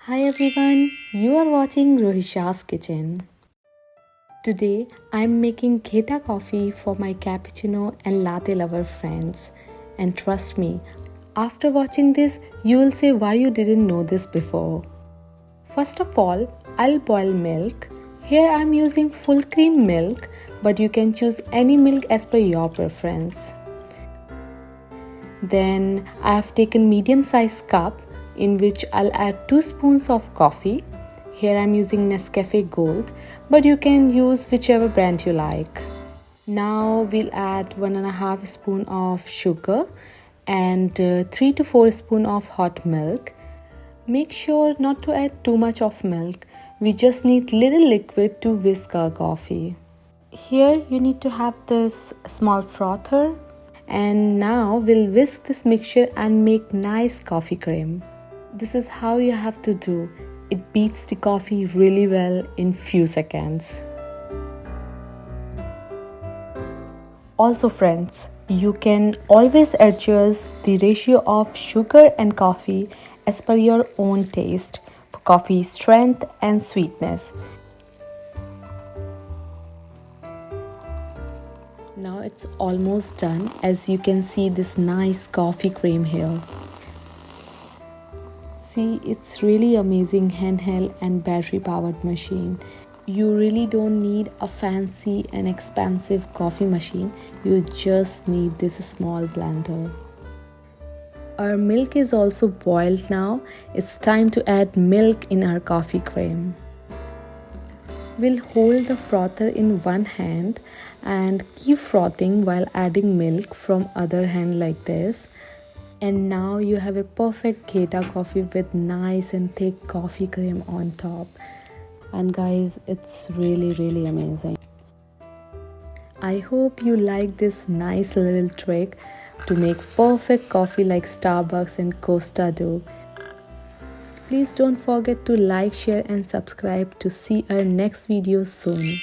Hi everyone, you are watching Rohisha's kitchen. Today I'm making Gheta coffee for my cappuccino and latte lover friends. And trust me, after watching this, you will say why you didn't know this before. First of all, I'll boil milk. Here I'm using full cream milk, but you can choose any milk as per your preference. Then I have taken medium sized cup in which I'll add 2 spoons of coffee. Here I'm using Nescafe Gold, but you can use whichever brand you like. Now we'll add 1.5 spoon of sugar and 3 to 4 spoon of hot milk. Make sure not to add too much of milk. We just need little liquid to whisk our coffee. Here you need to have this small frother. And now we'll whisk this mixture and make nice coffee cream. This is how you have to do. It beats the coffee really well in few seconds. Also friends, you can always adjust the ratio of sugar and coffee as per your own taste for coffee strength and sweetness. Now it's almost done. As you can see this nice coffee cream here. See, it's really amazing handheld and battery powered machine. You really don't need a fancy and expensive coffee machine. You just need this small blender. Our milk is also boiled now. It's time to add milk in our coffee cream. We'll hold the frother in one hand and keep frothing while adding milk from other hand like this. And now you have a perfect Gheta coffee with nice and thick coffee cream on top. And guys, it's really amazing. I hope you like this nice little trick to make perfect coffee like Starbucks and Costa do. Please don't forget to like, share and subscribe to see our next video soon.